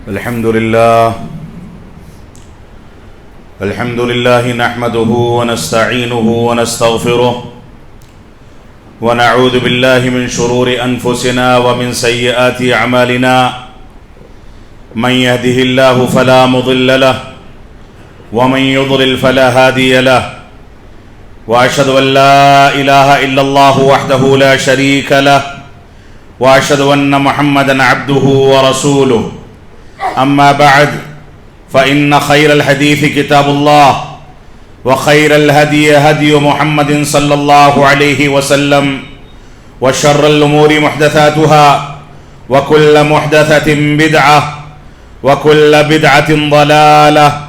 الحمد لله نحمده ونستعينه ونستغفره ونعوذ بالله من شرور أنفسنا ومن سيئات أعمالنا من يهده الله فلا مضل له ومن يضلل فلا هادي له وأشهد أن لا إله إلا الله وحده لا شريك له وأشهد أن محمدا عبده ورسوله أما بعد فإن خير الحديث كتاب الله وخير الهدي هدي محمد صلى الله عليه وسلم وشر الأمور محدثاتها وكل محدثة بدعة وكل بدعة ضلالة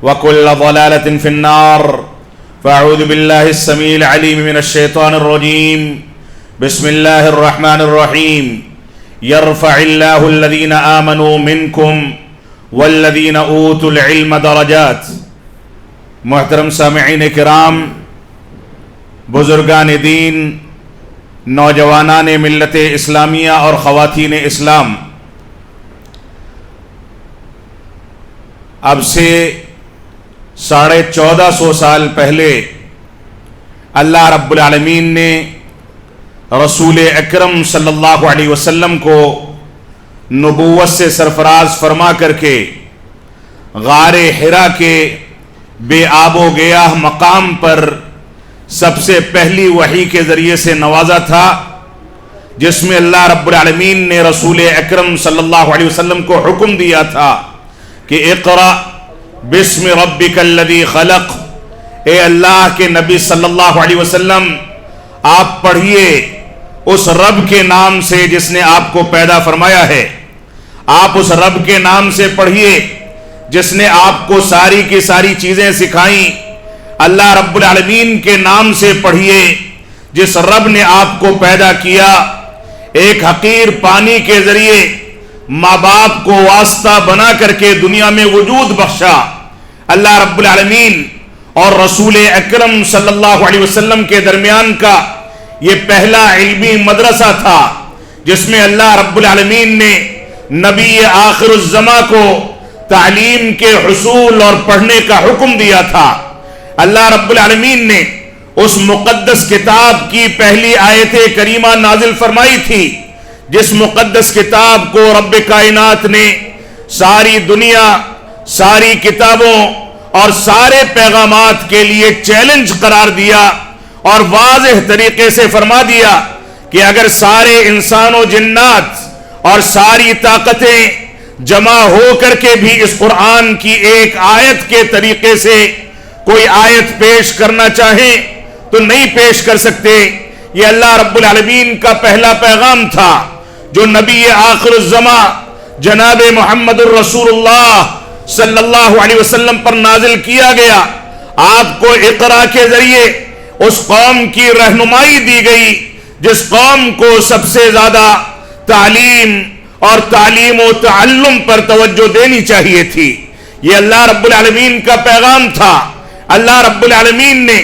وكل ضلالة في النار فأعوذ بالله السميع العليم من الشيطان الرجيم بسم الله الرحمن الرحيم يرفع الله الذين آمنوا منكم والذین اوتوا العلم درجات۔ محترم سامعین کرام، بزرگان دین، نوجوانان ملت اسلامیہ اور خواتین اسلام، اب سے 1450 سال پہلے اللہ رب العالمین نے رسول اکرم صلی اللہ علیہ وسلم کو نبوت سے سرفراز فرما کر کے غار حرا کے بے آب و گیاہ مقام پر سب سے پہلی وحی کے ذریعے سے نوازا تھا، جس میں اللہ رب العالمین نے رسول اکرم صلی اللہ علیہ وسلم کو حکم دیا تھا کہ اقرأ بسم ربک الذی خلق۔ اے اللہ کے نبی صلی اللہ علیہ وسلم، آپ پڑھیے اس رب کے نام سے جس نے آپ کو پیدا فرمایا ہے۔ آپ اس رب کے نام سے پڑھیے جس نے آپ کو ساری کی ساری چیزیں سکھائیں۔ اللہ رب العالمین کے نام سے پڑھیے جس رب نے آپ کو پیدا کیا، ایک حقیر پانی کے ذریعے ماں باپ کو واسطہ بنا کر کے دنیا میں وجود بخشا۔ اللہ رب العالمین اور رسول اکرم صلی اللہ علیہ وسلم کے درمیان کا یہ پہلا علمی مدرسہ تھا، جس میں اللہ رب العالمین نے نبی آخر الزمان کو تعلیم کے حصول اور پڑھنے کا حکم دیا تھا۔ اللہ رب العالمین نے اس مقدس کتاب کی پہلی آیت کریمہ نازل فرمائی تھی، جس مقدس کتاب کو رب کائنات نے ساری دنیا، ساری کتابوں اور سارے پیغامات کے لیے چیلنج قرار دیا اور واضح طریقے سے فرما دیا کہ اگر سارے انسان و جنات اور ساری طاقتیں جمع ہو کر کے بھی اس قرآن کی ایک آیت کے طریقے سے کوئی آیت پیش کرنا چاہیں تو نہیں پیش کر سکتے۔ یہ اللہ رب العالمین کا پہلا پیغام تھا جو نبی آخر الزمان جناب محمد الرسول اللہ صلی اللہ علیہ وسلم پر نازل کیا گیا۔ آپ کو اقرا کے ذریعے اس قوم کی رہنمائی دی گئی جس قوم کو سب سے زیادہ تعلیم اور تعلیم و تعلم پر توجہ دینی چاہیے تھی۔ یہ اللہ رب العالمین کا پیغام تھا۔ اللہ رب العالمین نے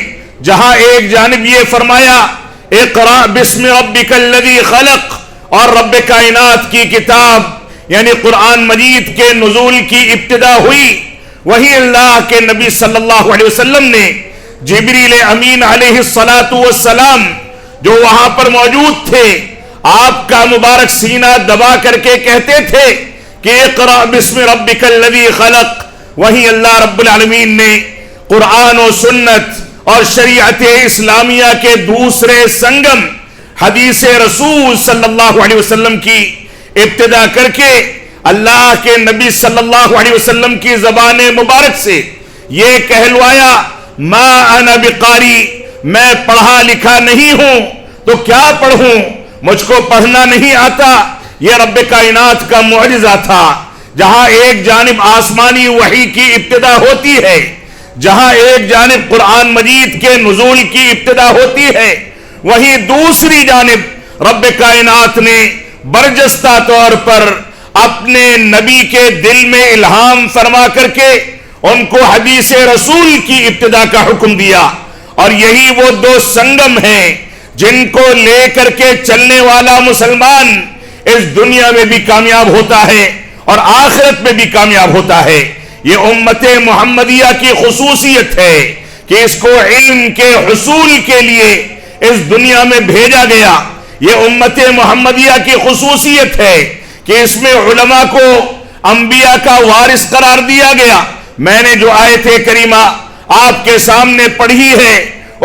جہاں ایک جانب یہ فرمایا اقرأ بسم ربک الذی خلق، اور رب کائنات کی کتاب یعنی قرآن مجید کے نزول کی ابتدا ہوئی، وہی اللہ کے نبی صلی اللہ علیہ وسلم نے جبریل امین علیہ السلام جو وہاں پر موجود تھے، آپ کا مبارک سینہ دبا کر کے کہتے تھے کہ اقرأ بسم ربک الذی خلق۔ وہی اللہ رب العالمین نے قرآن و سنت اور شریعت اسلامیہ کے دوسرے سنگم حدیث رسول صلی اللہ علیہ وسلم کی ابتدا کر کے اللہ کے نبی صلی اللہ علیہ وسلم کی زبان مبارک سے یہ کہلوایا ما انا بقاری، میں پڑھا لکھا نہیں ہوں تو کیا پڑھوں، مجھ کو پڑھنا نہیں آتا۔ یہ رب کائنات کا معجزہ تھا۔ جہاں ایک جانب آسمانی وحی کی ابتدا ہوتی ہے، جہاں ایک جانب قرآن مجید کے نزول کی ابتدا ہوتی ہے، وہیں دوسری جانب رب کائنات نے برجستہ طور پر اپنے نبی کے دل میں الہام فرما کر کے ان کو حدیث رسول کی ابتدا کا حکم دیا۔ اور یہی وہ دو سنگم ہیں جن کو لے کر کے چلنے والا مسلمان اس دنیا میں بھی کامیاب ہوتا ہے اور آخرت میں بھی کامیاب ہوتا ہے۔ یہ امت محمدیہ کی خصوصیت ہے کہ اس کو علم کے حصول کے لیے اس دنیا میں بھیجا گیا۔ یہ امت محمدیہ کی خصوصیت ہے کہ اس میں علماء کو انبیاء کا وارث قرار دیا گیا۔ میں نے جو آیت کریمہ آپ کے سامنے پڑھی ہے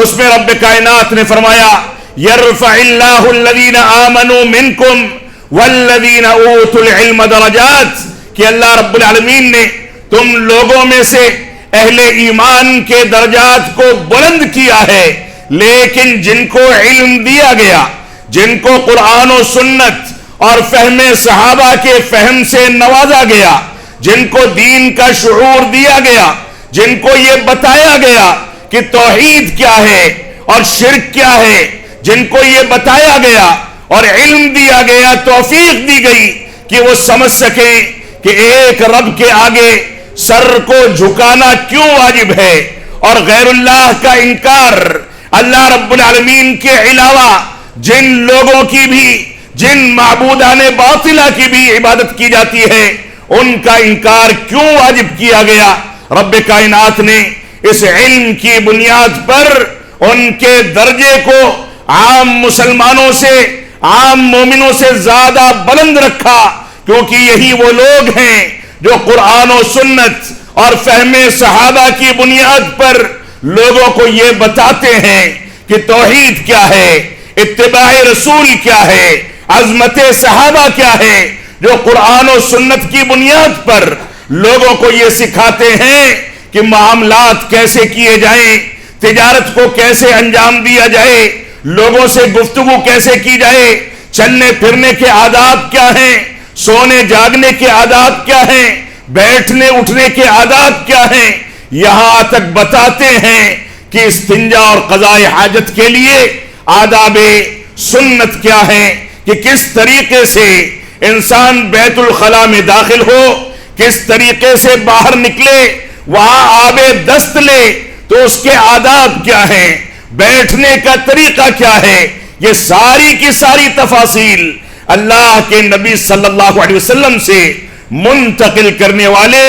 اس میں رب کائنات نے فرمایا یرفع اللہ الذین آمنوا منکم والذین اوتوا العلم درجات، کہ اللہ رب العالمین نے تم لوگوں میں سے اہل ایمان کے درجات کو بلند کیا ہے، لیکن جن کو علم دیا گیا، جن کو قرآن و سنت اور فہم صحابہ کے فہم سے نوازا گیا، جن کو دین کا شعور دیا گیا، جن کو یہ بتایا گیا کہ توحید کیا ہے اور شرک کیا ہے، جن کو یہ بتایا گیا اور علم دیا گیا، توفیق دی گئی کہ وہ سمجھ سکیں کہ ایک رب کے آگے سر کو جھکانا کیوں واجب ہے، اور غیر اللہ کا انکار، اللہ رب العالمین کے علاوہ جن لوگوں کی بھی، جن معبودان باطلہ کی بھی عبادت کی جاتی ہے، ان کا انکار کیوں واجب کیا گیا۔ رب کائنات نے اس علم کی بنیاد پر ان کے درجے کو عام مسلمانوں سے، عام مومنوں سے زیادہ بلند رکھا، کیونکہ یہی وہ لوگ ہیں جو قرآن و سنت اور فہم صحابہ کی بنیاد پر لوگوں کو یہ بتاتے ہیں کہ توحید کیا ہے، اتباع رسول کیا ہے، عظمت صحابہ کیا ہے، جو قرآن و سنت کی بنیاد پر لوگوں کو یہ سکھاتے ہیں کہ معاملات کیسے کیے جائیں، تجارت کو کیسے انجام دیا جائے، لوگوں سے گفتگو کیسے کی جائے، چلنے پھرنے کے آداب کیا ہیں، سونے جاگنے کے آداب کیا ہیں، بیٹھنے اٹھنے کے آداب کیا ہیں، یہاں تک بتاتے ہیں کہ استنجا اور قضاء حاجت کے لیے آداب سنت کیا ہیں، کہ کس طریقے سے انسان بیت الخلاء میں داخل ہو، کس طریقے سے باہر نکلے، وہاں آب دست لے تو اس کے آداب کیا ہیں، بیٹھنے کا طریقہ کیا ہے، یہ ساری کی ساری تفاصیل اللہ کے نبی صلی اللہ علیہ وسلم سے منتقل کرنے والے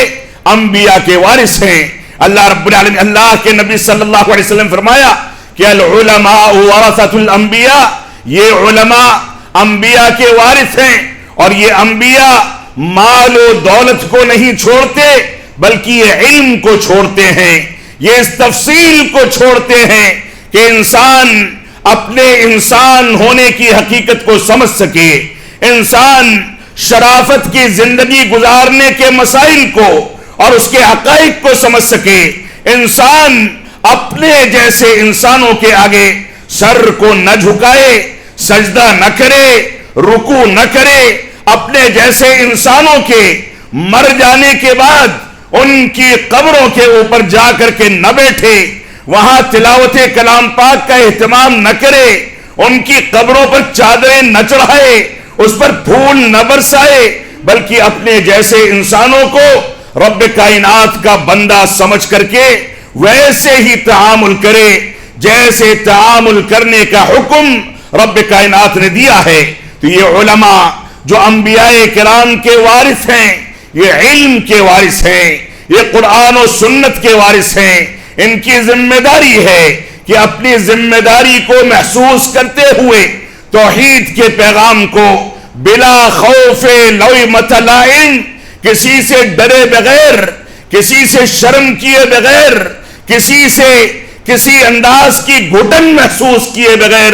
انبیاء کے وارث ہیں۔ اللہ رب العالمین، اللہ کے نبی صلی اللہ علیہ وسلم فرمایا کہ العلماء ورثۃ الانبیاء، یہ علماء انبیاء کے وارث ہیں، اور یہ انبیاء مال و دولت کو نہیں چھوڑتے بلکہ یہ علم کو چھوڑتے ہیں، یہ اس تفصیل کو چھوڑتے ہیں کہ انسان اپنے انسان ہونے کی حقیقت کو سمجھ سکے، انسان شرافت کی زندگی گزارنے کے مسائل کو اور اس کے حقائق کو سمجھ سکے، انسان اپنے جیسے انسانوں کے آگے سر کو نہ جھکائے، سجدہ نہ کرے، رکوع نہ کرے، اپنے جیسے انسانوں کے مر جانے کے بعد ان کی قبروں کے اوپر جا کر کے نہ بیٹھے، وہاں تلاوت کلام پاک کا اہتمام نہ کرے، ان کی قبروں پر چادریں نہ چڑھائے، اس پر پھول نہ برسائے، بلکہ اپنے جیسے انسانوں کو رب کائنات کا بندہ سمجھ کر کے ویسے ہی تعامل کرے جیسے تعامل کرنے کا حکم رب کائنات نے دیا ہے۔ تو یہ علماء جو انبیاء کرام کے وارث ہیں، یہ علم کے وارث ہیں، یہ قرآن و سنت کے وارث ہیں، ان کی ذمہ داری ہے کہ اپنی ذمہ داری کو محسوس کرتے ہوئے توحید کے پیغام کو بلا خوف لومۃ لائم، کسی سے ڈرے بغیر، کسی سے شرم کیے بغیر، کسی سے کسی انداز کی گھٹن محسوس کیے بغیر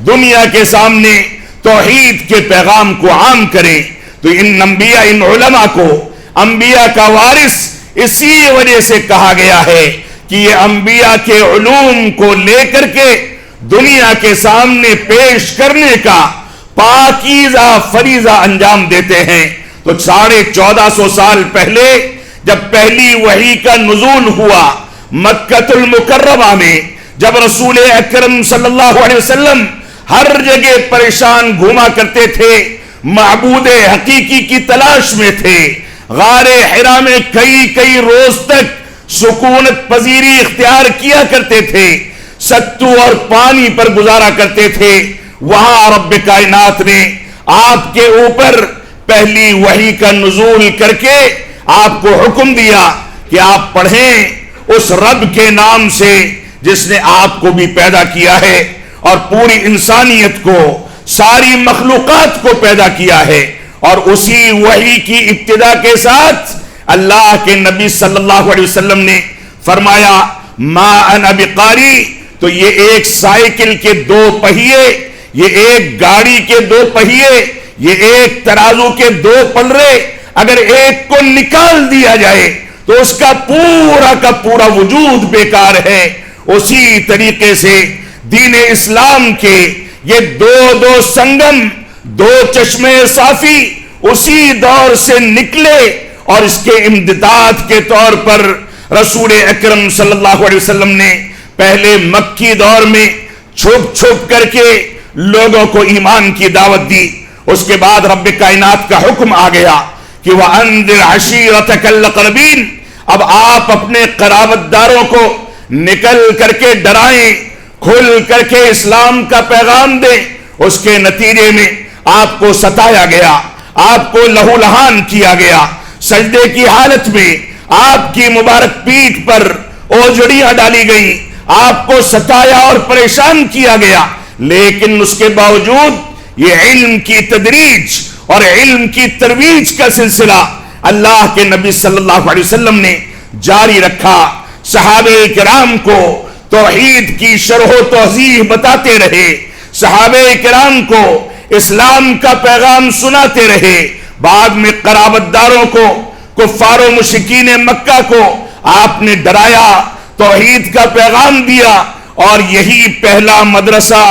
دنیا کے سامنے توحید کے پیغام کو عام کریں۔ تو ان انبیاء، ان علماء کو انبیاء کا وارث اسی وجہ سے کہا گیا ہے کہ یہ انبیاء کے علوم کو لے کر کے دنیا کے سامنے پیش کرنے کا پاکیزہ فریضہ انجام دیتے ہیں۔ تو 1450 سال پہلے جب پہلی وحی کا نزول ہوا مکہ المکرمہ میں، جب رسول اکرم صلی اللہ علیہ وسلم ہر جگہ پریشان گھوما کرتے تھے، معبود حقیقی کی تلاش میں تھے، غار حرا میں کئی روز تک سکونت پذیری اختیار کیا کرتے تھے، ستو اور پانی پر گزارا کرتے تھے، وہاں رب کائنات نے آپ کے اوپر پہلی وحی کا نزول کر کے آپ کو حکم دیا کہ آپ پڑھیں اس رب کے نام سے جس نے آپ کو بھی پیدا کیا ہے اور پوری انسانیت کو، ساری مخلوقات کو پیدا کیا ہے. اور اسی وحی کی ابتدا کے ساتھ اللہ کے نبی صلی اللہ علیہ وسلم نے فرمایا ما انا بقاری. تو یہ ایک سائیکل کے دو پہیے، یہ ایک گاڑی کے دو پہیے، یہ ایک ترازو کے دو پلڑے، اگر ایک کو نکال دیا جائے تو اس کا پورا وجود بیکار ہے. اسی طریقے سے دین اسلام کے یہ دو سنگم، دو چشمے صافی اسی دور سے نکلے اور اس کے امداد کے طور پر رسول اکرم صلی اللہ علیہ وسلم نے پہلے مکی دور میں چھپ کر کے لوگوں کو ایمان کی دعوت دی. اس کے بعد رب کائنات کا حکم آ گیا کہ وَأَنذِرْ عَشِيرَتَكَ الْأَقْرَبِينَ. اب آپ اپنے قرابت داروں کو نکل کر کے ڈرائیں، کھل کر کے اسلام کا پیغام دیں. اس کے نتیجے میں آپ کو ستایا گیا، آپ کو لہو لہان کیا گیا، سجدے کی حالت میں آپ کی مبارک پیٹھ پر اوجڑیاں ڈالی گئیں، آپ کو ستایا اور پریشان کیا گیا. لیکن اس کے باوجود یہ علم کی تدریج اور علم کی ترویج کا سلسلہ اللہ کے نبی صلی اللہ علیہ وسلم نے جاری رکھا. صحابہ کرام کو توحید کی شرح و توضیح بتاتے رہے، صحابہ کرام کو اسلام کا پیغام سناتے رہے. بعد میں قرابت داروں کو، کفار و مشرکین مکہ کو آپ نے ڈرایا، توحید کا پیغام دیا. اور یہی پہلا مدرسہ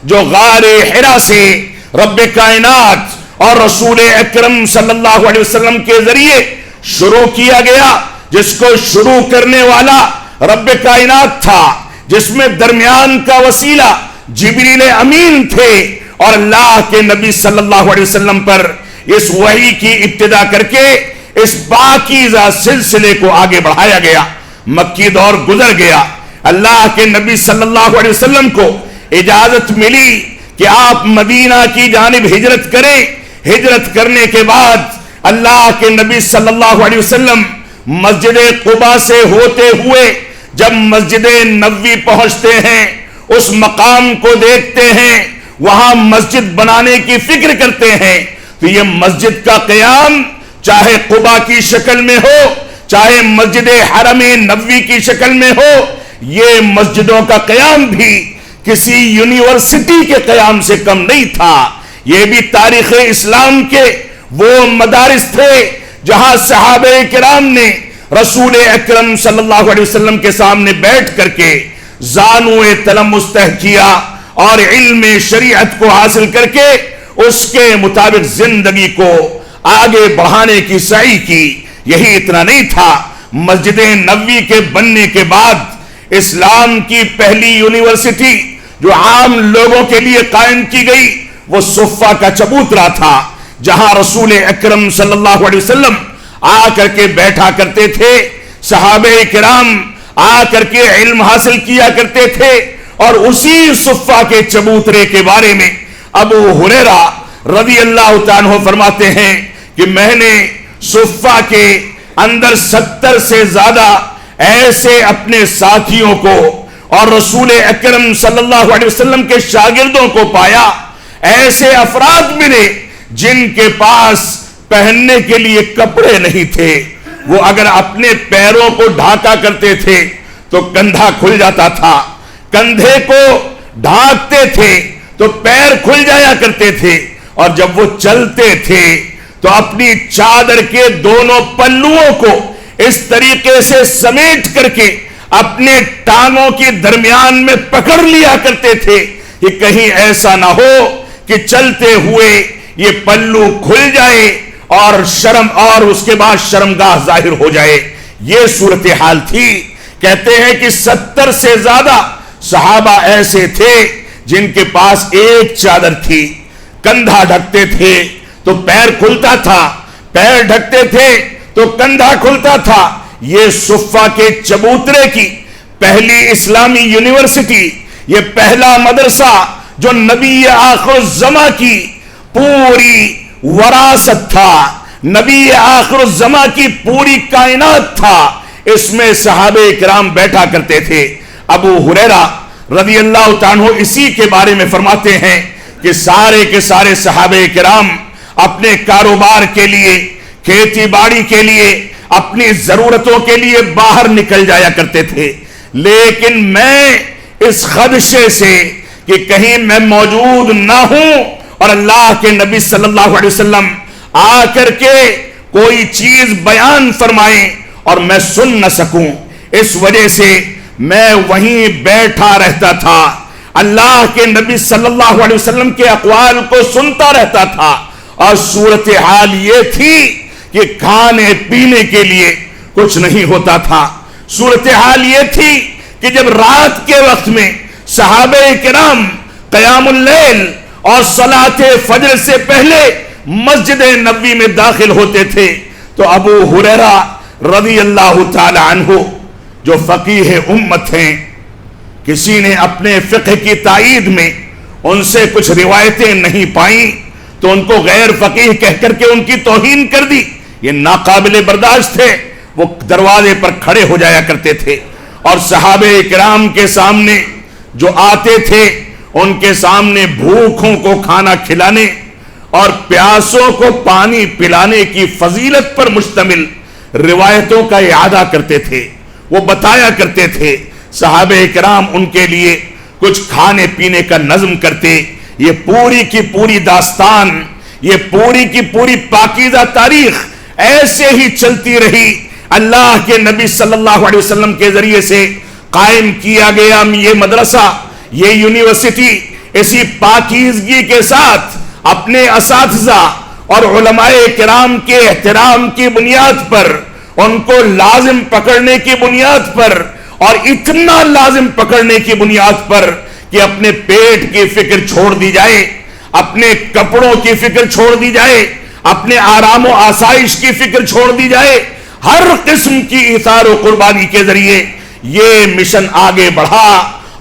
جو غار حرا سے رب کائنات اور رسول اکرم صلی اللہ علیہ وسلم کے ذریعے شروع کیا گیا، جس کو شروع کرنے والا رب کائنات تھا، جس میں درمیان کا وسیلہ جبریل امین تھے، اور اللہ کے نبی صلی اللہ علیہ وسلم پر اس وحی کی ابتدا کر کے اس پاکیزہ سلسلے کو آگے بڑھایا گیا. مکی دور گزر گیا، اللہ کے نبی صلی اللہ علیہ وسلم کو اجازت ملی کہ آپ مدینہ کی جانب ہجرت کریں. ہجرت کرنے کے بعد اللہ کے نبی صلی اللہ علیہ وسلم مسجد قباء سے ہوتے ہوئے جب مسجد نبوی پہنچتے ہیں، اس مقام کو دیکھتے ہیں، وہاں مسجد بنانے کی فکر کرتے ہیں. تو یہ مسجد کا قیام چاہے قباء کی شکل میں ہو، چاہے مسجد حرم نبوی کی شکل میں ہو، یہ مسجدوں کا قیام بھی کسی یونیورسٹی کے قیام سے کم نہیں تھا. یہ بھی تاریخ اسلام کے وہ مدارس تھے جہاں صحابہ کرام نے رسول اکرم صلی اللہ علیہ وسلم کے سامنے بیٹھ کر کے زانو تلمس طے کیا اور علم شریعت کو حاصل کر کے اس کے مطابق زندگی کو آگے بڑھانے کی سعی کی. یہی اتنا نہیں تھا، مسجد نبوی کے بننے کے بعد اسلام کی پہلی یونیورسٹی جو عام لوگوں کے لیے قائم کی گئی وہ صفہ کا چبوترا تھا، جہاں رسول اکرم صلی اللہ علیہ وسلم آ کر کے بیٹھا کرتے تھے، صحابہ کرام آ کر کے علم حاصل کیا کرتے تھے. اور اسی صفہ کے چبوترے کے بارے میں ابو ہریرہ رضی اللہ تعالیٰ عنہ فرماتے ہیں کہ میں نے صفہ کے اندر 70 سے زیادہ ایسے اپنے ساتھیوں کو اور رسول اکرم صلی اللہ علیہ وسلم کے شاگردوں کو پایا، ایسے افراد ملے جن کے پاس پہننے کے لیے کپڑے نہیں تھے. وہ اگر اپنے پیروں کو ڈھانکا کرتے تھے تو کندھا کھل جاتا تھا، کندھے کو ڈھانکتے تھے تو پیر کھل جایا کرتے تھے، اور جب وہ چلتے تھے تو اپنی چادر کے دونوں پلوؤں کو اس طریقے سے سمیٹ کر کے اپنے ٹانگوں کے درمیان میں پکڑ لیا کرتے تھے کہ کہیں ایسا نہ ہو کہ چلتے ہوئے یہ پلو کھل جائے اور شرم اور اس کے بعد شرمگاہ ظاہر ہو جائے. یہ صورتحال تھی. کہتے ہیں کہ 70 سے زیادہ صحابہ ایسے تھے جن کے پاس ایک چادر تھی، کندھا ڈھکتے تھے تو پیر کھلتا تھا، پیر ڈھکتے تھے تو کندھا کھلتا تھا. یہ صفہ کے چبوترے کی پہلی اسلامی یونیورسٹی، یہ پہلا مدرسہ جو نبی آخر الزماں کی پوری وراثت تھا، نبی آخر الزماں کی پوری کائنات تھا، اس میں صحابہ کرام بیٹھا کرتے تھے۔ ابو ہریرہ رضی اللہ تعالیٰ عنہ اسی کے بارے میں فرماتے ہیں کہ سارے کے سارے صحابہ کرام اپنے کاروبار کے لیے، کھیتی باڑی کے لیے، اپنی ضرورتوں کے لیے باہر نکل جایا کرتے تھے، لیکن میں اس خدشے سے کہ کہیں میں موجود نہ ہوں اور اللہ کے نبی صلی اللہ علیہ وسلم آ کر کے کوئی چیز بیان فرمائیں اور میں سن نہ سکوں، اس وجہ سے میں وہیں بیٹھا رہتا تھا، اللہ کے نبی صلی اللہ علیہ وسلم کے اقوال کو سنتا رہتا تھا، اور صورتحال یہ تھی کہ کھانے پینے کے لیے کچھ نہیں ہوتا تھا۔ صورتحال یہ تھی کہ جب رات کے وقت میں صحابہ کرام قیام اللیل اور صلاۃ فجر سے پہلے مسجد نبوی میں داخل ہوتے تھے تو ابو ہریرہ رضی اللہ تعالی عنہ جو فقیہ امت ہیں، کسی نے اپنے فقہ کی تائید میں ان سے کچھ روایتیں نہیں پائیں تو ان کو غیر فقیہ کہہ کر کے ان کی توہین کر دی، یہ ناقابل برداشت تھے۔ وہ دروازے پر کھڑے ہو جایا کرتے تھے اور صحابہ کرام کے سامنے جو آتے تھے ان کے سامنے بھوکوں کو کھانا کھلانے اور پیاسوں کو پانی پلانے کی فضیلت پر مشتمل روایتوں کا اعادہ کرتے تھے، وہ بتایا کرتے تھے۔ صحابہ کرام ان کے لیے کچھ کھانے پینے کا نظم کرتے، یہ پوری کی پوری داستان، یہ پوری کی پوری پاکیزہ تاریخ ایسے ہی چلتی رہی۔ اللہ کے نبی صلی اللہ علیہ وسلم کے ذریعے سے قائم کیا گیا یہ مدرسہ، یہ یونیورسٹی اسی پاکیزگی کے ساتھ اپنے اساتذہ اور علماء کرام کے احترام کی بنیاد پر، ان کو لازم پکڑنے کی بنیاد پر، اور اتنا لازم پکڑنے کی بنیاد پر کہ اپنے پیٹ کی فکر چھوڑ دی جائے، اپنے کپڑوں کی فکر چھوڑ دی جائے، اپنے آرام و آسائش کی فکر چھوڑ دی جائے، ہر قسم کی ایثار و قربانی کے ذریعے یہ مشن آگے بڑھا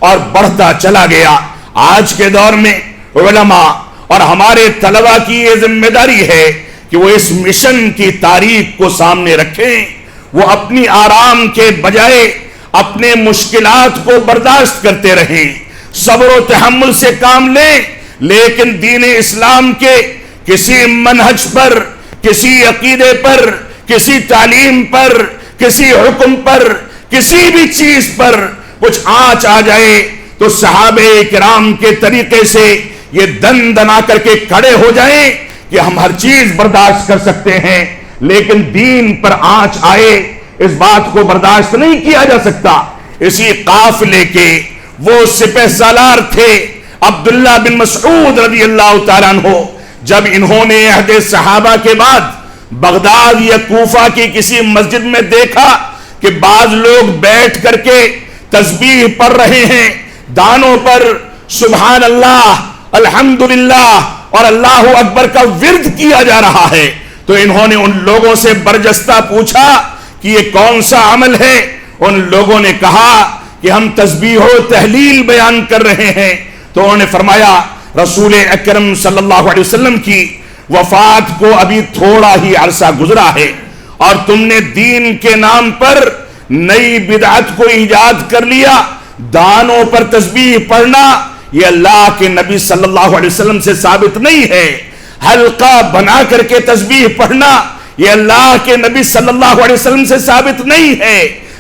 اور بڑھتا چلا گیا۔ آج کے دور میں علماء اور ہمارے طلباء کی یہ ذمہ داری ہے کہ وہ اس مشن کی تاریخ کو سامنے رکھیں، وہ اپنی آرام کے بجائے اپنے مشکلات کو برداشت کرتے رہیں، صبر و تحمل سے کام لیں، لیکن دین اسلام کے کسی منہج پر، کسی عقیدے پر، کسی تعلیم پر، کسی حکم پر، کسی بھی چیز پر کچھ آنچ آ جائے تو صحابہ کرام کے طریقے سے یہ دن دنا کر کے کھڑے ہو جائیں کہ ہم ہر چیز برداشت کر سکتے ہیں، لیکن دین پر آنچ آئے اس بات کو برداشت نہیں کیا جا سکتا۔ اسی قافلے کے وہ سپہ سالار تھے عبداللہ بن مسعود رضی اللہ تعالیٰ عنہ، جب انہوں نے عہد صحابہ کے بعد بغداد یا کوفہ کی کسی مسجد میں دیکھا کہ بعض لوگ بیٹھ کر کے تسبیح پڑھ رہے ہیں، دانوں پر سبحان اللہ، الحمدللہ اور اللہ اکبر کا ورد کیا جا رہا ہے، تو انہوں نے ان لوگوں سے برجستہ پوچھا کہ یہ کون سا عمل ہے؟ ان لوگوں نے کہا کہ ہم تسبیح و تحلیل بیان کر رہے ہیں۔ تو انہوں نے فرمایا رسول اکرم صلی اللہ علیہ وسلم کی وفات کو ابھی تھوڑا ہی عرصہ گزرا ہے اور تم نے دین کے نام پر نئی بدعت کو ایجاد کر لیا۔ دانوں پر تسبیح پڑھنا یہ اللہ کے نبی صلی اللہ علیہ وسلم سے ثابت نہیں ہے، حلقہ بنا کر کے تسبیح پڑھنا یہ اللہ کے نبی صلی اللہ علیہ وسلم سے ثابت نہیں ہے،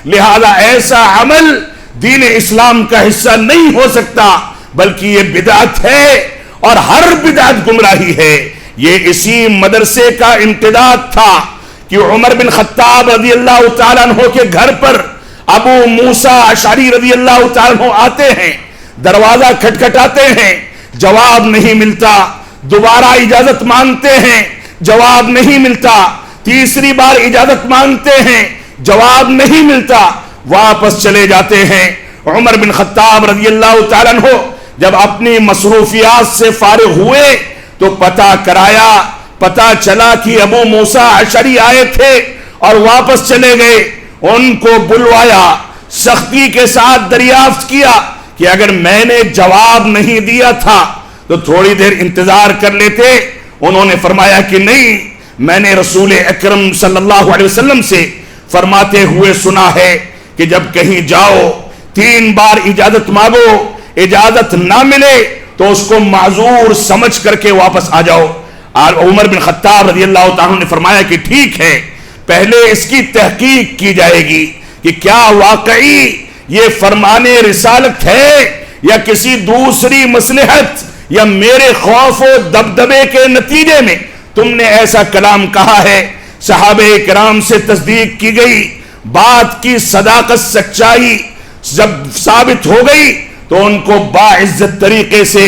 لہذا ایسا عمل دین اسلام کا حصہ نہیں ہو سکتا، بلکہ یہ بدعت ہے اور ہر بدعت گمراہی ہے۔ یہ اسی مدرسے کا امتداد تھا کہ عمر بن خطاب رضی اللہ تعالیٰ عنہ کے گھر پر ابو موسیٰ اشعری رضی اللہ تعالیٰ عنہ آتے ہیں، دروازہ کھٹکھٹاتے ہیں، جواب نہیں ملتا، دوبارہ اجازت مانگتے ہیں، جواب نہیں ملتا، تیسری بار اجازت مانگتے ہیں، جواب نہیں ملتا، واپس چلے جاتے ہیں۔ عمر بن خطاب رضی اللہ تعالیٰ عنہ جب اپنی مصروفیات سے فارغ ہوئے تو پتہ کرایا، پتہ چلا کہ ابو موسیٰ اشعری آئے تھے اور واپس چلے گئے۔ ان کو بلوایا، سختی کے ساتھ دریافت کیا کہ اگر میں نے جواب نہیں دیا تھا تو تھوڑی دیر انتظار کر لیتے، انہوں نے فرمایا کہ نہیں، میں نے رسول اکرم صلی اللہ علیہ وسلم سے فرماتے ہوئے سنا ہے کہ جب کہیں جاؤ 3 بار اجازت مانگو، اجازت نہ ملے تو اس کو معذور سمجھ کر کے واپس آ جاؤ۔ اور عمر بن خطاب رضی اللہ تعالیٰ نے فرمایا کہ ٹھیک ہے، پہلے اس کی تحقیق کی جائے گی کہ کیا واقعی یہ فرمان رسالت ہے یا کسی دوسری مصلحت یا میرے خوف و دبدبے کے نتیجے میں تم نے ایسا کلام کہا ہے۔ صحابہ کرام سے تصدیق کی گئی، بات کی صداقت سچائی جب ثابت ہو گئی تو ان کو باعزت طریقے سے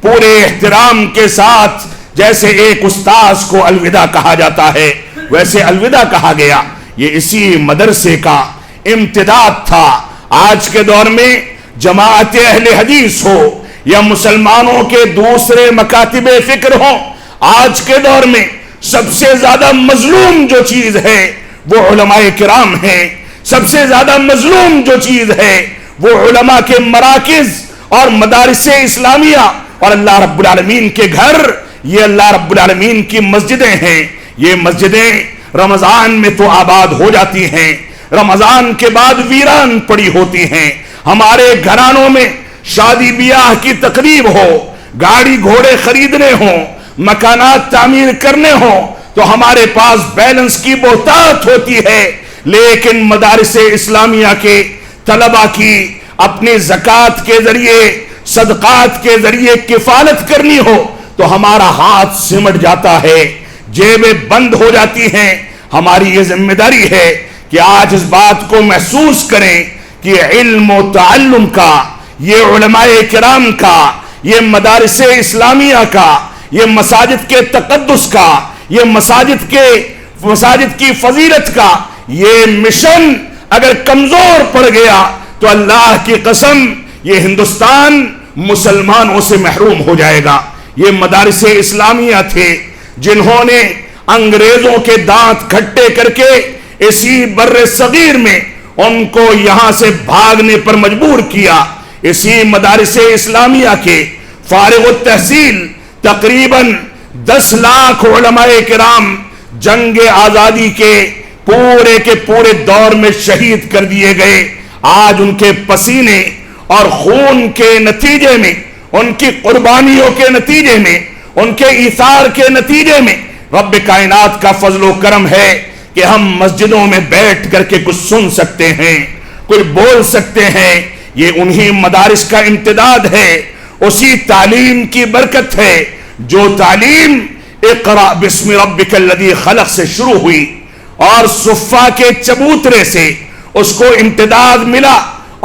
پورے احترام کے ساتھ جیسے ایک استاذ کو الوداع کہا جاتا ہے ویسے الوداع کہا گیا۔ یہ اسی مدرسے کا امتداد تھا۔ آج کے دور میں جماعت اہل حدیث ہو یا مسلمانوں کے دوسرے مکاتب فکر ہوں، آج کے دور میں سب سے زیادہ مظلوم جو چیز ہے وہ علماء کرام ہیں۔ سب سے زیادہ مظلوم جو چیز ہے وہ علماء کے مراکز اور مدارس اسلامیہ اور اللہ رب العالمین کے گھر، یہ اللہ رب العالمین کی مسجدیں ہیں۔ یہ مسجدیں رمضان میں تو آباد ہو جاتی ہیں، رمضان کے بعد ویران پڑی ہوتی ہیں۔ ہمارے گھرانوں میں شادی بیاہ کی تقریب ہو، گاڑی گھوڑے خریدنے ہوں، مکانات تعمیر کرنے ہوں تو ہمارے پاس بیلنس کی بہتات ہوتی ہے، لیکن مدارس اسلامیہ کے طلبہ کی اپنی زکوٰۃ کے ذریعے صدقات کے ذریعے کفالت کرنی ہو تو ہمارا ہاتھ سمٹ جاتا ہے، جیبیں بند ہو جاتی ہیں۔ ہماری یہ ذمہ داری ہے کہ آج اس بات کو محسوس کریں کہ علم و تعلم کا، یہ علماء کرام کا، یہ مدارس اسلامیہ کا، یہ مساجد کے تقدس کا، یہ مساجد کی فضیلت کا یہ مشن اگر کمزور پڑ گیا تو اللہ کی قسم یہ ہندوستان مسلمانوں سے محروم ہو جائے گا۔ یہ مدارس اسلامیہ تھے جنہوں نے انگریزوں کے دانت کھٹے کر کے اسی بر صغیر میں ان کو یہاں سے بھاگنے پر مجبور کیا۔ اسی مدارس اسلامیہ کے فارغ التحصیل تقریباً 10 لاکھ علماء کرام جنگ آزادی کے پورے دور میں شہید کر دیے گئے۔ آج ان کے پسینے اور خون کے نتیجے میں، ان کی قربانیوں کے نتیجے میں، ان کے ایثار کے نتیجے میں رب کائنات کا فضل و کرم ہے کہ ہم مسجدوں میں بیٹھ کر کے کچھ سن سکتے ہیں، کچھ بول سکتے ہیں۔ یہ انہی مدارس کا امتداد ہے، اسی تعلیم کی برکت ہے جو تعلیم اقرأ بسم ربک الذی خلق سے شروع ہوئی اور صفا کے چبوترے سے اس کو امتداد ملا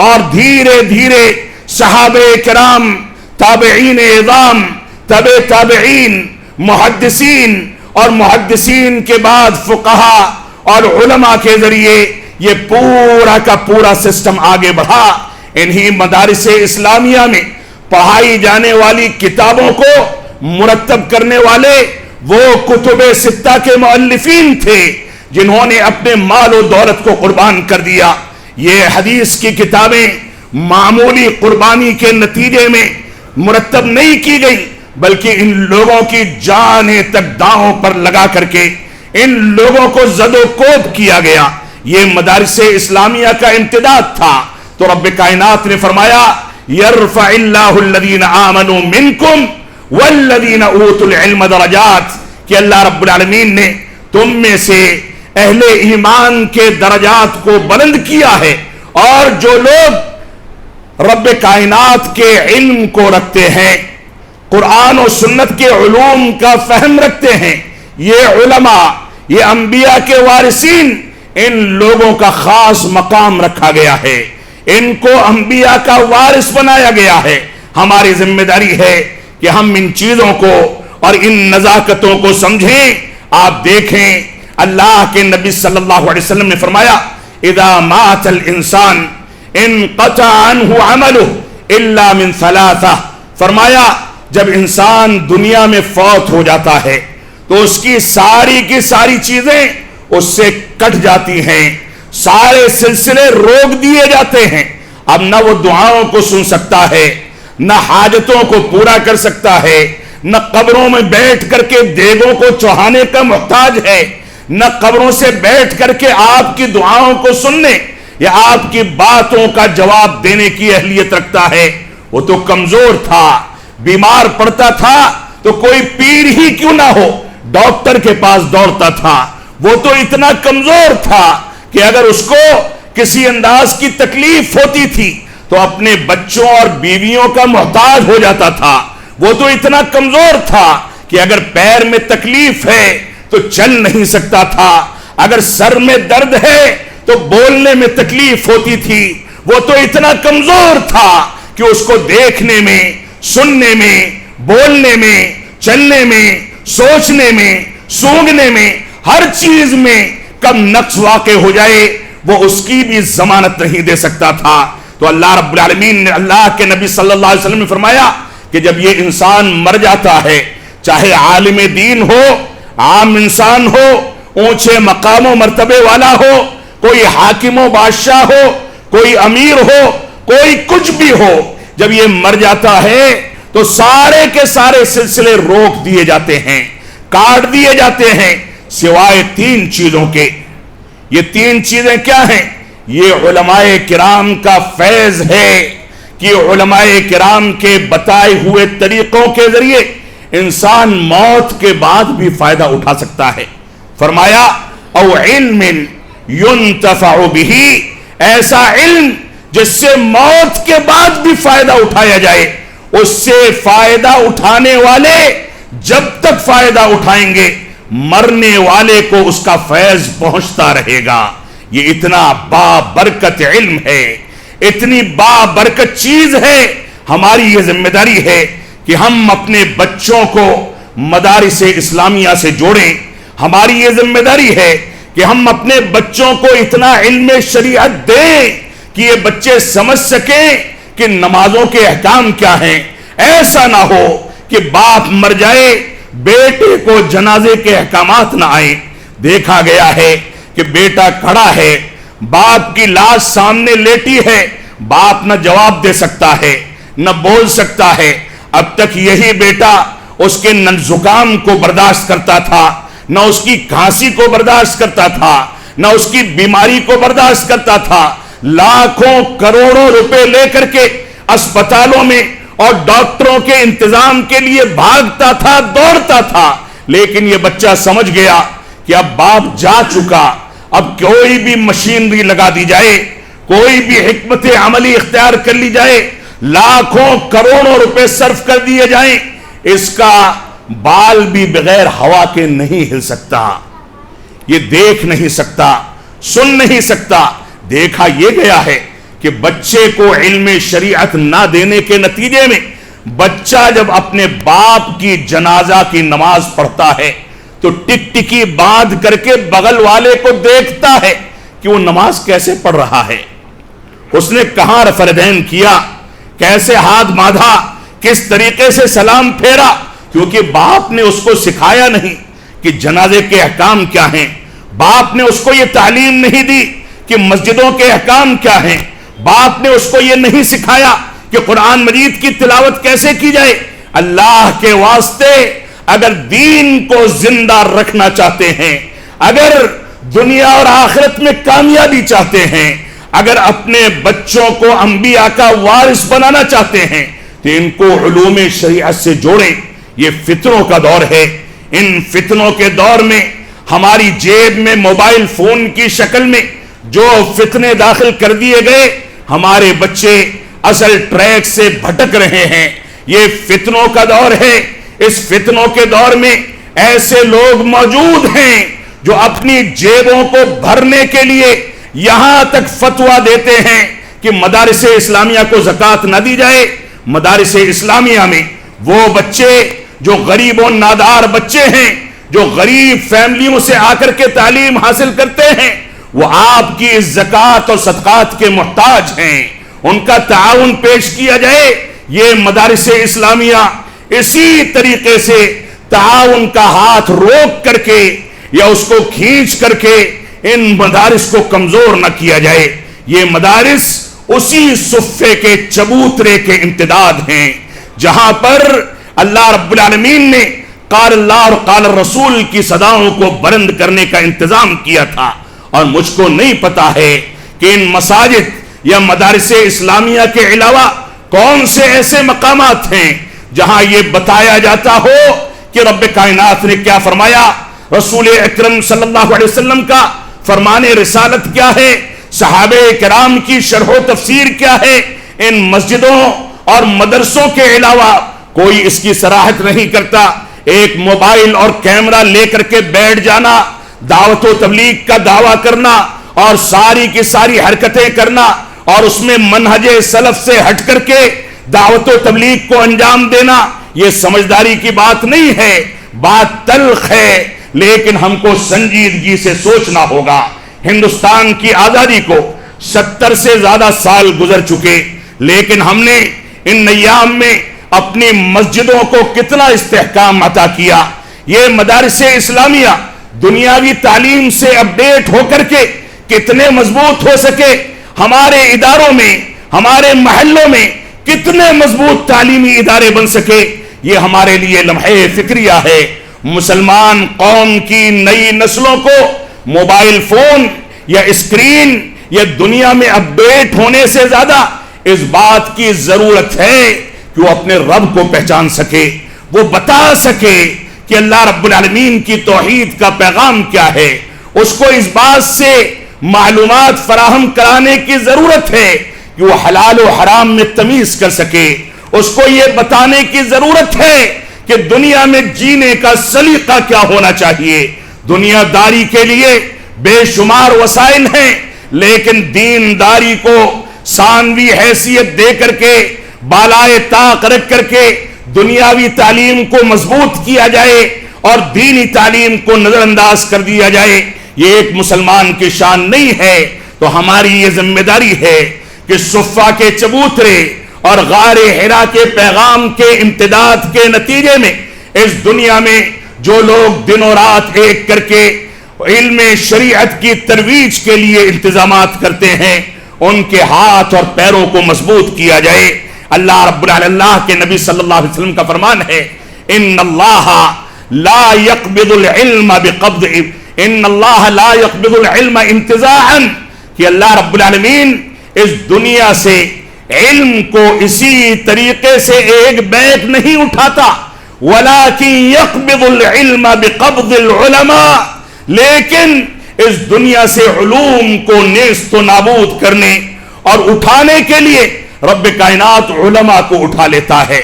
اور دھیرے دھیرے صحابہ کرام، تابعین اعظام، تبع تابعین، محدثین اور محدثین کے بعد فقہا اور علماء کے ذریعے یہ پورا کا پورا سسٹم آگے بڑھا۔ انہی مدارس اسلامیہ میں پڑھائی جانے والی کتابوں کو مرتب کرنے والے وہ کتب ستہ کے مؤلفین تھے جنہوں نے اپنے مال و دولت کو قربان کر دیا۔ یہ حدیث کی کتابیں معمولی قربانی کے نتیجے میں مرتب نہیں کی گئی بلکہ ان لوگوں کی جانیں تک داؤں پر لگا کر کے ان لوگوں کو زد و کوب کیا گیا۔ یہ مدارس اسلامیہ کا امتداد تھا۔ تو رب کائنات نے فرمایا یرفع اللہ الذین آمنوا منکم والذین اوتوا العلم درجات، کہ اللہ رب العالمین نے تم میں سے اہل ایمان کے درجات کو بلند کیا ہے، اور جو لوگ رب کائنات کے علم کو رکھتے ہیں، قرآن و سنت کے علوم کا فہم رکھتے ہیں، یہ علماء، یہ انبیاء کے وارثین، ان لوگوں کا خاص مقام رکھا گیا ہے، ان کو انبیاء کا وارث بنایا گیا ہے۔ ہماری ذمہ داری ہے کہ ہم ان چیزوں کو اور ان نزاکتوں کو سمجھیں۔ آپ دیکھیں اللہ کے نبی صلی اللہ علیہ وسلم نے فرمایا اذا مات الانسان انقطع عنہ عملہ الا من ثلاثہ، فرمایا جب انسان دنیا میں فوت ہو جاتا ہے تو اس کی ساری چیزیں اس سے کٹ جاتی ہیں، سارے سلسلے روک دیے جاتے ہیں۔ اب نہ وہ دعاؤں کو سن سکتا ہے، نہ حاجتوں کو پورا کر سکتا ہے، نہ قبروں میں بیٹھ کر کے دیگوں کو چڑھانے کا محتاج ہے، نہ قبروں سے بیٹھ کر کے آپ کی دعاؤں کو سننے یا آپ کی باتوں کا جواب دینے کی اہلیت رکھتا ہے۔ وہ تو کمزور تھا، بیمار پڑتا تھا تو کوئی پیر ہی کیوں نہ ہو ڈاکٹر کے پاس دوڑتا تھا۔ وہ تو اتنا کمزور تھا کہ اگر اس کو کسی انداز کی تکلیف ہوتی تھی تو اپنے بچوں اور بیویوں کا محتاج ہو جاتا تھا۔ وہ تو اتنا کمزور تھا کہ اگر پیر میں تکلیف ہے تو چل نہیں سکتا تھا، اگر سر میں درد ہے تو بولنے میں تکلیف ہوتی تھی۔ وہ تو اتنا کمزور تھا کہ اس کو دیکھنے میں، سننے میں، بولنے میں، چلنے میں، سوچنے میں، سونگنے میں، ہر چیز میں کم نقص واقع ہو جائے وہ اس کی بھی ضمانت نہیں دے سکتا تھا۔ تو اللہ رب العالمین نے اللہ کے نبی صلی اللہ علیہ وسلم نے فرمایا کہ جب یہ انسان مر جاتا ہے، چاہے عالم دین ہو، عام انسان ہو، اونچے مقام و مرتبے والا ہو، کوئی حاکم و بادشاہ ہو، کوئی امیر ہو، کوئی کچھ بھی ہو، جب یہ مر جاتا ہے تو سارے کے سارے سلسلے روک دیے جاتے ہیں، کاٹ دیے جاتے ہیں، سوائے 3 چیزوں کے۔ یہ 3 چیزیں کیا ہیں؟ یہ علماء کرام کا فیض ہے کہ علماء کرام کے بتائے ہوئے طریقوں کے ذریعے انسان موت کے بعد بھی فائدہ اٹھا سکتا ہے۔ فرمایا او علم ينتفع به، ایسا علم جس سے موت کے بعد بھی فائدہ اٹھایا جائے۔ اس سے فائدہ اٹھانے والے جب تک فائدہ اٹھائیں گے مرنے والے کو اس کا فیض پہنچتا رہے گا۔ یہ اتنا بابرکت علم ہے، اتنی بابرکت چیز ہے۔ ہماری یہ ذمہ داری ہے کہ ہم اپنے بچوں کو مدارس اسلامیہ سے جوڑیں۔ ہماری یہ ذمہ داری ہے کہ ہم اپنے بچوں کو اتنا علم شریعت دیں کہ یہ بچے سمجھ سکیں کہ نمازوں کے احکام کیا ہیں۔ ایسا نہ ہو کہ باپ مر جائے بیٹے کو جنازے کے احکامات نہ آئیں۔ دیکھا گیا ہے کہ بیٹا کھڑا ہے، باپ کی لاش سامنے لیٹی ہے، باپ نہ جواب دے سکتا ہے، نہ بول سکتا ہے۔ اب تک یہی بیٹا اس کے زکام کو برداشت کرتا تھا، نہ اس کی کھانسی کو برداشت کرتا تھا، نہ اس کی بیماری کو برداشت کرتا تھا۔ لاکھوں کروڑوں روپے لے کر کے اسپتالوں میں اور ڈاکٹروں کے انتظام کے لیے بھاگتا تھا، دوڑتا تھا، لیکن یہ بچہ سمجھ گیا کہ اب باپ جا چکا، اب کوئی بھی مشینری لگا دی جائے، کوئی بھی حکمت عملی اختیار کر لی جائے، لاکھوں کروڑوں روپے صرف کر دیے جائیں، اس کا بال بھی بغیر ہوا کے نہیں ہل سکتا، یہ دیکھ نہیں سکتا، سن نہیں سکتا۔ دیکھا یہ گیا ہے کہ بچے کو علم شریعت نہ دینے کے نتیجے میں بچہ جب اپنے باپ کی جنازہ کی نماز پڑھتا ہے تو ٹک ٹکی باندھ کر کے بغل والے کو دیکھتا ہے کہ وہ نماز کیسے پڑھ رہا ہے، اس نے کہاں رفع الیدین کیا، کیسے ہاتھ باندھا، کس طریقے سے سلام پھیرا، کیونکہ باپ نے اس کو سکھایا نہیں کہ جنازے کے احکام کیا ہیں، باپ نے اس کو یہ تعلیم نہیں دی کہ مسجدوں کے احکام کیا ہیں، باپ نے اس کو یہ نہیں سکھایا کہ قرآن مجید کی تلاوت کیسے کی جائے۔ اللہ کے واسطے اگر دین کو زندہ رکھنا چاہتے ہیں، اگر دنیا اور آخرت میں کامیابی چاہتے ہیں، اگر اپنے بچوں کو انبیاء کا وارث بنانا چاہتے ہیں تو ان کو علوم شریعت سے جوڑیں۔ یہ فتنوں کا دور ہے، ان فتنوں کے دور میں ہماری جیب میں موبائل فون کی شکل میں جو فتنے داخل کر دیے گئے، ہمارے بچے اصل ٹریک سے بھٹک رہے ہیں۔ یہ فتنوں کا دور ہے، اس فتنوں کے دور میں ایسے لوگ موجود ہیں جو اپنی جیبوں کو بھرنے کے لیے یہاں تک فتویٰ دیتے ہیں کہ مدارس اسلامیہ کو زکوٰۃ نہ دی جائے۔ مدارس اسلامیہ میں وہ بچے جو غریب و نادار بچے ہیں، جو غریب فیملیوں سے آ کر کے تعلیم حاصل کرتے ہیں، وہ آپ کی زکوٰۃ اور صدقات کے محتاج ہیں، ان کا تعاون پیش کیا جائے۔ یہ مدارس اسلامیہ اسی طریقے سے تعاون کا ہاتھ روک کر کے یا اس کو کھینچ کر کے ان مدارس کو کمزور نہ کیا جائے۔ یہ مدارس اسی صفے کے چبوترے کے امتداد ہیں جہاں پر اللہ رب العالمین نے قال اللہ اور قال الرسول کی صداؤں کو بلند کرنے کا انتظام کیا تھا. اور مجھ کو نہیں پتا ہے کہ ان مساجد یا مدارس اسلامیہ کے علاوہ کون سے ایسے مقامات ہیں جہاں یہ بتایا جاتا ہو کہ رب کائنات نے کیا فرمایا، رسول اکرم صلی اللہ علیہ وسلم کا فرمان رسالت کیا ہے، صحابہ کرام کی شرح و تفسیر کیا ہے. ان مسجدوں اور مدرسوں کے علاوہ کوئی اس کی صراحت نہیں کرتا. ایک موبائل اور کیمرہ لے کر کے بیٹھ جانا، دعوت و تبلیغ کا دعویٰ کرنا اور ساری کی ساری حرکتیں کرنا اور اس میں منہج سلف سے ہٹ کر کے دعوت و تبلیغ کو انجام دینا، یہ سمجھداری کی بات نہیں ہے. بات تلخ ہے لیکن ہم کو سنجیدگی سے سوچنا ہوگا. ہندوستان کی آزادی کو 70 سے زیادہ سال گزر چکے، لیکن ہم نے ان ایام میں اپنی مسجدوں کو کتنا استحکام عطا کیا. یہ مدارس اسلامیہ دنیاوی تعلیم سے اپڈیٹ ہو کر کے کتنے مضبوط ہو سکے، ہمارے اداروں میں، ہمارے محلوں میں کتنے مضبوط تعلیمی ادارے بن سکے، یہ ہمارے لیے لمحہ فکریہ ہے. مسلمان قوم کی نئی نسلوں کو موبائل فون یا اسکرین یا دنیا میں اپڈیٹ ہونے سے زیادہ اس بات کی ضرورت ہے کہ وہ اپنے رب کو پہچان سکے، وہ بتا سکے کہ اللہ رب العالمین کی توحید کا پیغام کیا ہے. اس کو اس بات سے معلومات فراہم کرانے کی ضرورت ہے کہ وہ حلال و حرام میں تمیز کر سکے. اس کو یہ بتانے کی ضرورت ہے کہ دنیا میں جینے کا سلیقہ کیا ہونا چاہیے. دنیا داری کے لیے بے شمار وسائل ہیں، لیکن دینداری کو ثانوی حیثیت دے کر کے، بالائے طاق رکھ کر کے دنیاوی تعلیم کو مضبوط کیا جائے اور دینی تعلیم کو نظر انداز کر دیا جائے، یہ ایک مسلمان کی شان نہیں ہے. تو ہماری یہ ذمہ داری ہے کہ صفا کے چبوترے اور غار حرا کے پیغام کے امتداد کے نتیجے میں اس دنیا میں جو لوگ دن و رات ایک کر کے علم شریعت کی ترویج کے لیے انتظامات کرتے ہیں، ان کے ہاتھ اور پیروں کو مضبوط کیا جائے. اللہ رب اللہ کے نبی صلی اللہ علیہ وسلم کا فرمان ہے، ان اللہ لا يقبض العلم بقبض، ان اللہ لا يقبض العلم انتزاعا، کہ اللہ رب العالمین اس دنیا سے علم کو اسی طریقے سے ایک بیک نہیں اٹھاتا، ولكن يقبض العلم بقبض العلماء، لیکن اس دنیا سے علوم کو نیست و نابود کرنے اور اٹھانے کے لیے رب کائنات علماء کو اٹھا لیتا ہے.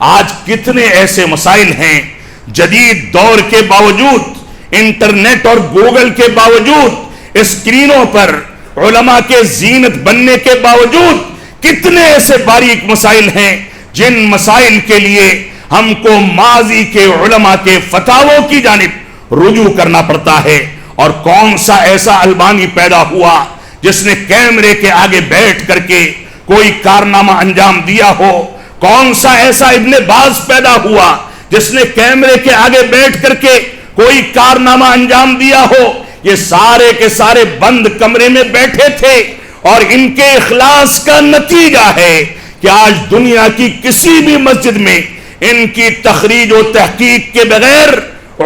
آج کتنے ایسے مسائل ہیں جدید دور کے باوجود، انٹرنیٹ اور گوگل کے باوجود، اسکرینوں پر علماء کے زینت بننے کے باوجود کتنے ایسے باریک مسائل ہیں جن مسائل کے لیے ہم کو ماضی کے علماء کے فتاووں کی جانب رجوع کرنا پڑتا ہے. اور کون سا ایسا البانی پیدا ہوا جس نے کیمرے کے آگے بیٹھ کر کے کوئی کارنامہ انجام دیا ہو؟ کون سا ایسا ابن باز پیدا ہوا جس نے کیمرے کے آگے بیٹھ کر کے کوئی کارنامہ انجام دیا ہو؟ یہ سارے کے سارے بند کمرے میں بیٹھے تھے اور ان کے اخلاص کا نتیجہ ہے کہ آج دنیا کی کسی بھی مسجد میں ان کی تخریج و تحقیق کے بغیر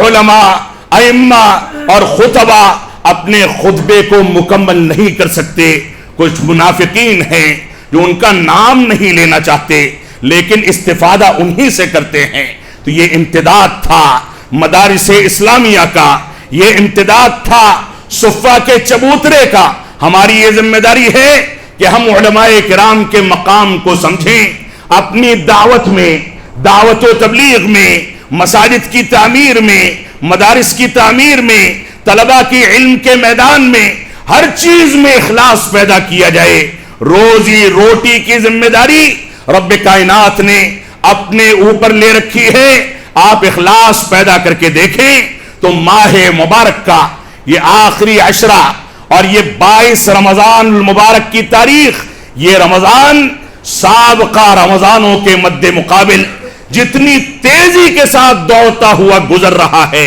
علماء، ائمہ اور خطبہ اپنے خطبے کو مکمل نہیں کر سکتے. کچھ منافقین ہیں جو ان کا نام نہیں لینا چاہتے لیکن استفادہ انہی سے کرتے ہیں. تو یہ امتداد تھا مدارس اسلامیہ کا، یہ امتداد تھا صفا کے چبوترے کا. ہماری یہ ذمہ داری ہے کہ ہم علماء کرام کے مقام کو سمجھیں، اپنی دعوت میں، دعوت و تبلیغ میں، مساجد کی تعمیر میں، مدارس کی تعمیر میں، طلباء کی علم کے میدان میں، ہر چیز میں اخلاص پیدا کیا جائے. روزی روٹی کی ذمہ داری رب کائنات نے اپنے اوپر لے رکھی ہے. آپ اخلاص پیدا کر کے دیکھیں تو ماہ مبارک کا یہ آخری عشرہ اور یہ 22 رمضان المبارک کی تاریخ، یہ رمضان سابقہ رمضانوں کے مد مقابل جتنی تیزی کے ساتھ دوڑتا ہوا گزر رہا ہے،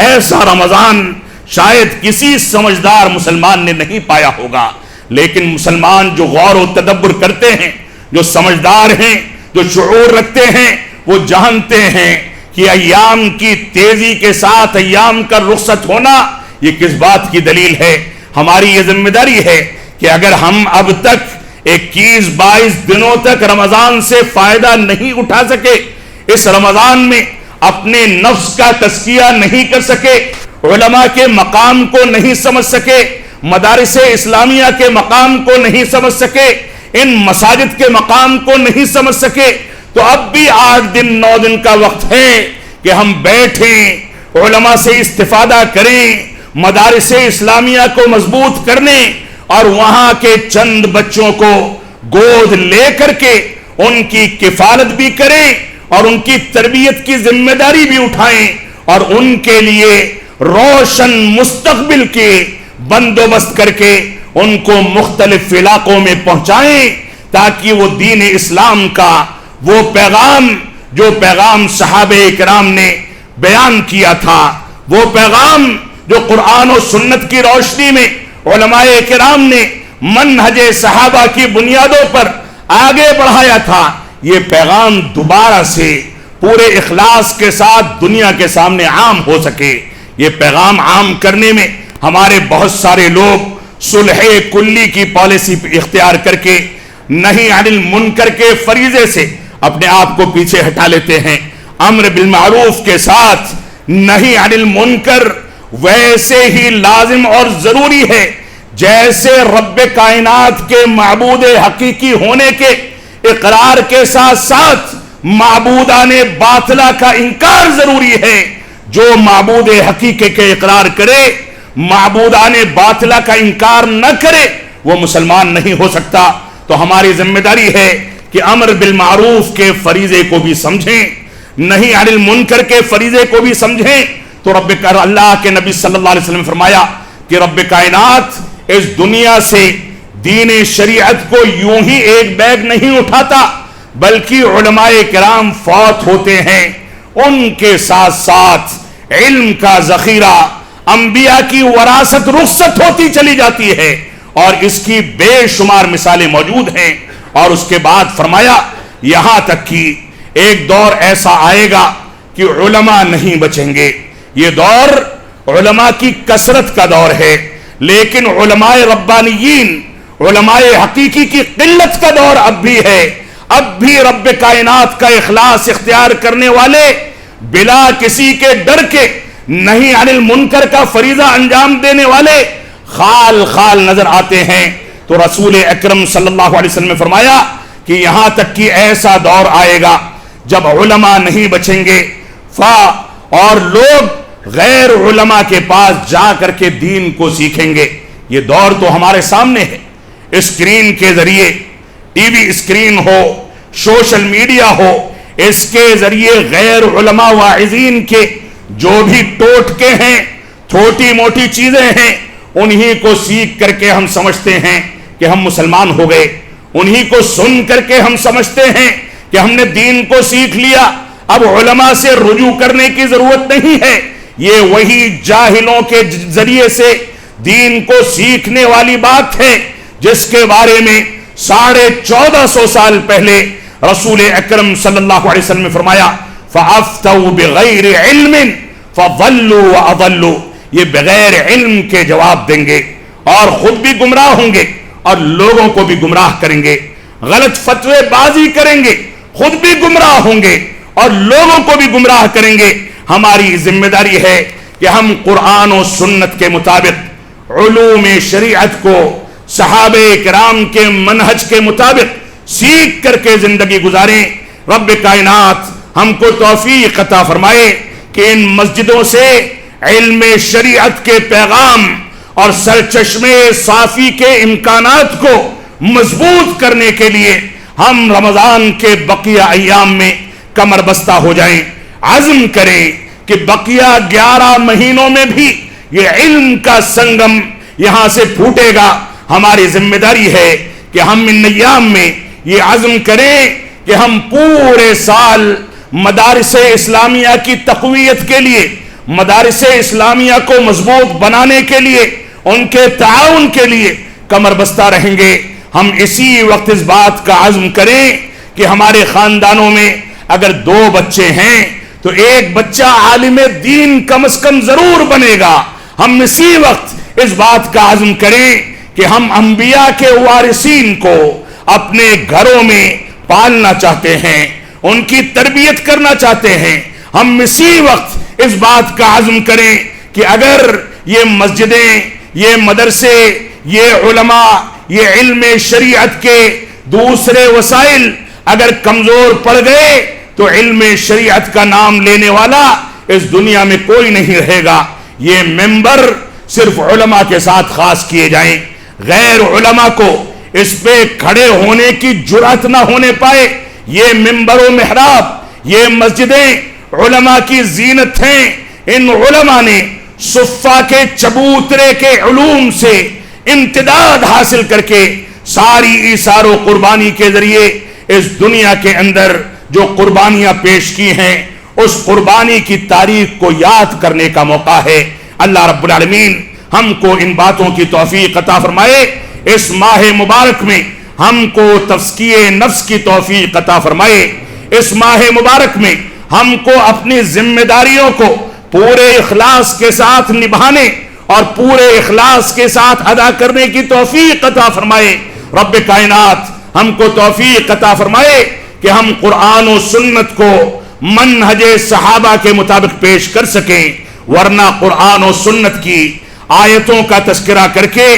ایسا رمضان شاید کسی سمجھدار مسلمان نے نہیں پایا ہوگا. لیکن مسلمان جو غور و تدبر کرتے ہیں، جو سمجھدار ہیں، جو شعور رکھتے ہیں، وہ جانتے ہیں کہ ایام کی تیزی کے ساتھ ایام کا رخصت ہونا یہ کس بات کی دلیل ہے؟ ہماری یہ ذمہ داری ہے کہ اگر ہم اب تک 21-22 دنوں تک رمضان سے فائدہ نہیں اٹھا سکے، اس رمضان میں اپنے نفس کا تزکیہ نہیں کر سکے، علماء کے مقام کو نہیں سمجھ سکے، مدارس اسلامیہ کے مقام کو نہیں سمجھ سکے، ان مساجد کے مقام کو نہیں سمجھ سکے، تو اب بھی 8 دن 9 دن کا وقت ہے کہ ہم بیٹھیں، علماء سے استفادہ کریں، مدارس اسلامیہ کو مضبوط کرنے اور وہاں کے چند بچوں کو گود لے کر کے ان کی کفالت بھی کریں اور ان کی تربیت کی ذمہ داری بھی اٹھائیں اور ان کے لیے روشن مستقبل کے بندوبست کر کے ان کو مختلف علاقوں میں پہنچائیں، تاکہ وہ دین اسلام کا وہ پیغام جو پیغام صحابہ کرام نے بیان کیا تھا، وہ پیغام جو قرآن و سنت کی روشنی میں علماء کرام نے منہج صحابہ کی بنیادوں پر آگے بڑھایا تھا، یہ پیغام دوبارہ سے پورے اخلاص کے ساتھ دنیا کے سامنے عام ہو سکے۔ یہ پیغام عام کرنے میں ہمارے بہت سارے لوگ صلح کلی کی پالیسی اختیار کر کے نہی عن المنکر کے فریضے سے اپنے آپ کو پیچھے ہٹا لیتے ہیں۔ امر بالمعروف کے ساتھ نہی عن المنکر ویسے ہی لازم اور ضروری ہے جیسے رب کائنات کے معبود حقیقی ہونے کے اقرار کے ساتھ ساتھ معبودان باطلہ کا انکار ضروری ہے۔ جو معبود حقیقی کے اقرار کرے، معبودان باطلہ کا انکار نہ کرے، وہ مسلمان نہیں ہو سکتا۔ تو ہماری ذمہ داری ہے کہ امر بالمعروف کے فریضے کو بھی سمجھیں، نہی عن المنکر کے فریضے کو بھی سمجھیں۔ تو اللہ کے نبی صلی اللہ علیہ وسلم نے فرمایا کہ رب کائنات اس دنیا سے دین شریعت کو یوں ہی ایک بیگ نہیں اٹھاتا، بلکہ علماء کرام فوت ہوتے ہیں، ان کے ساتھ ساتھ علم کا ذخیرہ، انبیاء کی وراثت رخصت ہوتی چلی جاتی ہے، اور اس کی بے شمار مثالیں موجود ہیں۔ اور اس کے بعد فرمایا یہاں تک کہ ایک دور ایسا آئے گا کہ علماء نہیں بچیں گے۔ یہ دور علماء کی کثرت کا دور ہے، لیکن علماء ربانیین، علماء حقیقی کی قلت کا دور اب بھی ہے۔ اب بھی رب کائنات کا اخلاص اختیار کرنے والے بلا کسی کے ڈر کے نہی عن المنکر کا فریضہ انجام دینے والے خال خال نظر آتے ہیں۔ تو رسول اکرم صلی اللہ علیہ وسلم نے فرمایا کہ یہاں تک کہ ایسا دور آئے گا جب علماء نہیں بچیں گے، اور لوگ غیر علماء کے پاس جا کر کے دین کو سیکھیں گے۔ یہ دور تو ہمارے سامنے ہے، اسکرین کے ذریعے، ٹی وی اسکرین ہو، سوشل میڈیا ہو، اس کے ذریعے غیر علماء واعظین کے جو بھی ٹوٹکے ہیں، چھوٹی موٹی چیزیں ہیں، انہی کو سیکھ کر کے ہم سمجھتے ہیں کہ ہم مسلمان ہو گئے، انہی کو سن کر کے ہم سمجھتے ہیں کہ ہم نے دین کو سیکھ لیا، اب علماء سے رجوع کرنے کی ضرورت نہیں ہے۔ یہ وہی جاہلوں کے ذریعے سے دین کو سیکھنے والی بات ہے جس کے بارے میں 1450 سال پہلے رسول اکرم صلی اللہ علیہ وسلم نے فرمایا فَأَفْتَوْا بِغَيْرِ عِلْمٍ فَضَلُّوا وَأَضَلُّوا، یہ بغیر علم کے جواب دیں گے اور خود بھی گمراہ ہوں گے اور لوگوں کو بھی گمراہ کریں گے، غلط فتوے بازی کریں گے، خود بھی گمراہ ہوں گے اور لوگوں کو بھی گمراہ کریں گے۔ ہماری ذمہ داری ہے کہ ہم قرآن و سنت کے مطابق علوم شریعت کو صحابہ کرام کے منہج کے مطابق سیکھ کر کے زندگی گزاریں۔ رب کائنات ہم کو توفیق عطا فرمائے کہ ان مسجدوں سے علم شریعت کے پیغام اور سرچشمے صافی کے امکانات کو مضبوط کرنے کے لیے ہم رمضان کے بقیہ ایام میں کمر بستہ ہو جائیں، عزم کریں کہ بقیہ 11 مہینوں میں بھی یہ علم کا سنگم یہاں سے پھوٹے گا۔ ہماری ذمہ داری ہے کہ ہم ان ایام میں یہ عزم کریں کہ ہم پورے سال مدارس اسلامیہ کی تقویت کے لیے، مدارس اسلامیہ کو مضبوط بنانے کے لیے، ان کے تعاون کے لیے کمر بستہ رہیں گے۔ ہم اسی وقت اس بات کا عزم کریں کہ ہمارے خاندانوں میں اگر 2 بچے ہیں تو ایک بچہ عالم دین کم از کم ضرور بنے گا. ہم اسی وقت اس بات کا عزم کریں کہ ہم انبیاء کے وارثین کو اپنے گھروں میں پالنا چاہتے ہیں, ان کی تربیت کرنا چاہتے ہیں. ہم اسی وقت اس بات کا عزم کریں کہ اگر یہ مسجدیں, یہ مدرسے, یہ علماء, یہ علم شریعت کے دوسرے وسائل اگر کمزور پڑ گئے تو علم شریعت کا نام لینے والا اس دنیا میں کوئی نہیں رہے گا. یہ ممبر صرف علماء کے ساتھ خاص کیے جائیں, غیر علماء کو اس پہ کھڑے ہونے کی جرأت نہ ہونے پائے. یہ ممبر و محراب, یہ مسجدیں علماء کی زینت ہیں. ان علماء نے صفہ کے چبوترے کے علوم سے امتداد حاصل کر کے ساری ایثار و قربانی کے ذریعے اس دنیا کے اندر جو قربانیاں پیش کی ہیں اس قربانی کی تاریخ کو یاد کرنے کا موقع ہے. اللہ رب العالمین ہم کو ان باتوں کی توفیق عطا فرمائے. اس ماہ مبارک میں ہم کو تزکیہ نفس کی توفیق عطا فرمائے. اس ماہ مبارک میں ہم کو اپنی ذمہ داریوں کو پورے اخلاص کے ساتھ نبھانے اور پورے اخلاص کے ساتھ ادا کرنے کی توفیق عطا فرمائے. رب کائنات ہم کو توفیق عطا فرمائے کہ ہم قرآن و سنت کو منہج صحابہ کے مطابق پیش کر سکیں, ورنہ قرآن و سنت کی آیتوں کا تذکرہ کر کے,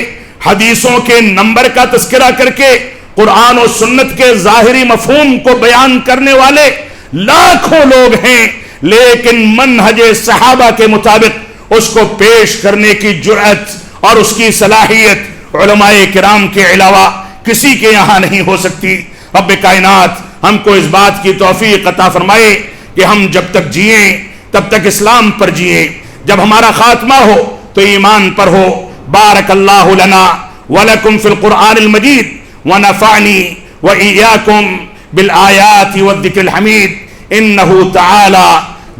حدیثوں کے نمبر کا تذکرہ کر کے, قرآن و سنت کے ظاہری مفہوم کو بیان کرنے والے لاکھوں لوگ ہیں, لیکن منہج صحابہ کے مطابق اس کو پیش کرنے کی جرأت اور اس کی صلاحیت علماء کرام کے علاوہ کسی کے یہاں نہیں ہو سکتی. رب کائنات ہم کو اس بات کی توفیق عطا فرمائے کہ ہم جب تک جئیں تب تک اسلام پر جئیں, جب ہمارا خاتمہ ہو تو ایمان پر ہو. بارک اللہ لنا ولکم فی القرآن المجید ونفعنی وإیاکم بالآیات والذکر الحمید انہ تعالی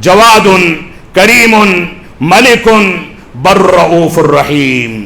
جواد کریم ملک بر رؤوف الرحیم.